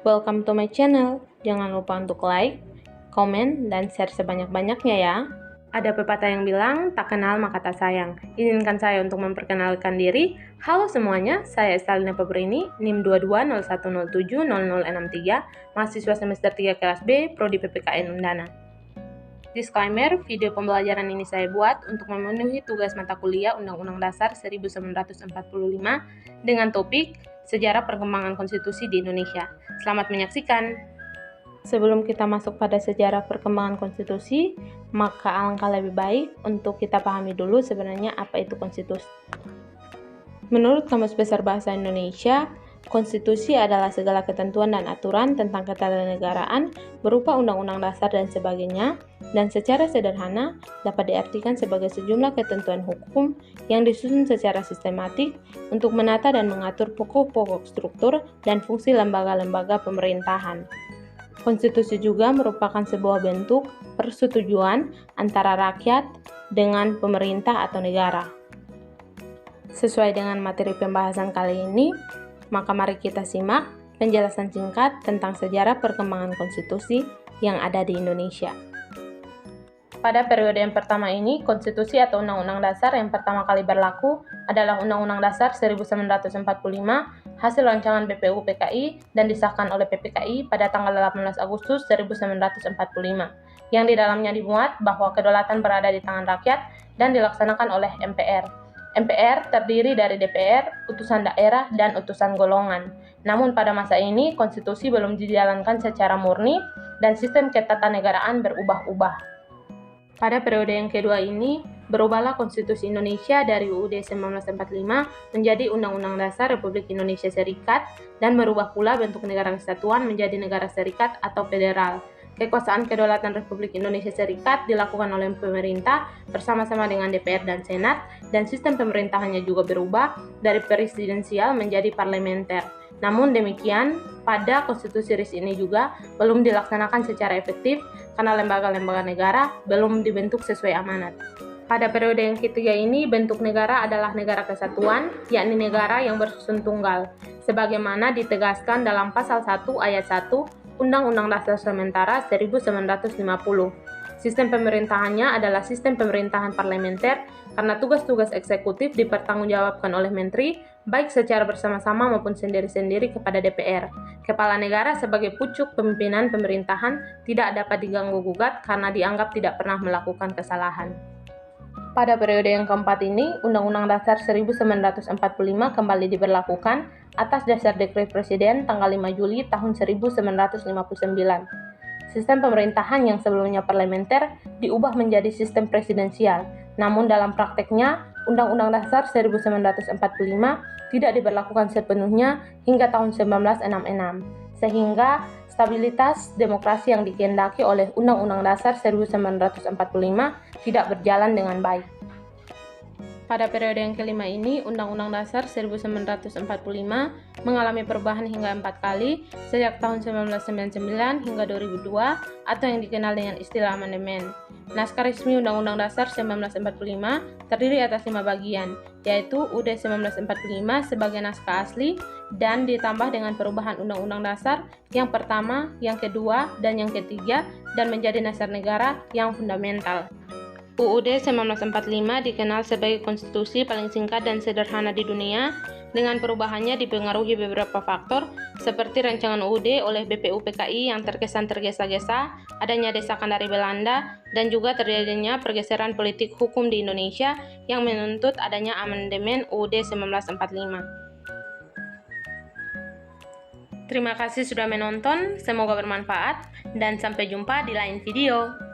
Welcome to my channel. Jangan lupa untuk like, komen, dan share sebanyak-banyaknya ya. Ada pepatah yang bilang, tak kenal maka tak sayang. Izinkan saya untuk memperkenalkan diri. Halo semuanya, saya Estalina Pebrini, NIM 2201070063, mahasiswa semester 3 kelas B, Prodi PPKN Undana. Disclaimer, video pembelajaran ini saya buat untuk memenuhi tugas mata kuliah Undang-Undang Dasar 1945 dengan topik Sejarah Perkembangan Konstitusi di Indonesia. Selamat menyaksikan. Sebelum kita masuk pada sejarah perkembangan konstitusi, maka alangkah lebih baik untuk kita pahami dulu sebenarnya apa itu konstitusi. Menurut Kamus Besar Bahasa Indonesia, konstitusi adalah segala ketentuan dan aturan tentang ketatanegaraan berupa undang-undang dasar dan sebagainya, dan secara sederhana dapat diartikan sebagai sejumlah ketentuan hukum yang disusun secara sistematik untuk menata dan mengatur pokok-pokok struktur dan fungsi lembaga-lembaga pemerintahan. Konstitusi juga merupakan sebuah bentuk persetujuan antara rakyat dengan pemerintah atau negara. Sesuai dengan materi pembahasan kali ini, maka mari kita simak penjelasan singkat tentang sejarah perkembangan konstitusi yang ada di Indonesia. Pada periode yang pertama ini, konstitusi atau undang-undang dasar yang pertama kali berlaku adalah Undang-Undang Dasar 1945, hasil rancangan BPUPKI dan disahkan oleh PPKI pada tanggal 18 Agustus 1945, yang di dalamnya dimuat bahwa kedaulatan berada di tangan rakyat dan dilaksanakan oleh MPR. MPR terdiri dari DPR, utusan daerah, dan utusan golongan. Namun pada masa ini, konstitusi belum dijalankan secara murni dan sistem ketatanegaraan berubah-ubah. Pada periode yang kedua ini, berubahlah konstitusi Indonesia dari UUD 1945 menjadi Undang-Undang Dasar Republik Indonesia Serikat dan berubah pula bentuk negara kesatuan menjadi negara serikat atau federal. Kekuasaan kedaulatan Republik Indonesia Serikat dilakukan oleh pemerintah bersama-sama dengan DPR dan Senat, dan sistem pemerintahannya juga berubah dari presidensial menjadi parlementer. Namun demikian, pada konstitusi RIS ini juga belum dilaksanakan secara efektif karena lembaga-lembaga negara belum dibentuk sesuai amanat. Pada periode yang ketiga ini, bentuk negara adalah negara kesatuan, yakni negara yang bersusun tunggal, sebagaimana ditegaskan dalam Pasal 1 Ayat 1 Undang-Undang Dasar Sementara 1950. Sistem pemerintahannya adalah sistem pemerintahan parlementer karena tugas-tugas eksekutif dipertanggungjawabkan oleh menteri, baik secara bersama-sama maupun sendiri-sendiri kepada DPR. Kepala negara sebagai pucuk pemimpinan pemerintahan tidak dapat diganggu-gugat karena dianggap tidak pernah melakukan kesalahan. Pada periode yang keempat ini, Undang-Undang Dasar 1945 kembali diberlakukan atas dasar Dekret Presiden tanggal 5 Juli tahun 1959. Sistem pemerintahan yang sebelumnya parlementer diubah menjadi sistem presidensial. Namun dalam prakteknya, Undang-Undang Dasar 1945 tidak diberlakukan sepenuhnya hingga tahun 1966, sehingga stabilitas demokrasi yang dikehendaki oleh Undang-Undang Dasar 1945 tidak berjalan dengan baik. Pada periode yang kelima ini, Undang-Undang Dasar 1945 mengalami perubahan hingga 4 kali sejak tahun 1999 hingga 2002 atau yang dikenal dengan istilah amandemen. Naskah resmi Undang-Undang Dasar 1945 terdiri atas 5 bagian, yaitu UUD 1945 sebagai naskah asli dan ditambah dengan perubahan Undang-Undang Dasar yang pertama, yang kedua, dan yang ketiga, dan menjadi dasar negara yang fundamental. UUD 1945 dikenal sebagai konstitusi paling singkat dan sederhana di dunia. Dengan perubahannya dipengaruhi beberapa faktor, seperti rancangan UUD oleh BPUPKI yang terkesan tergesa-gesa, adanya desakan dari Belanda, dan juga terjadinya pergeseran politik hukum di Indonesia yang menuntut adanya amandemen UUD 1945. Terima kasih sudah menonton, semoga bermanfaat, dan sampai jumpa di lain video.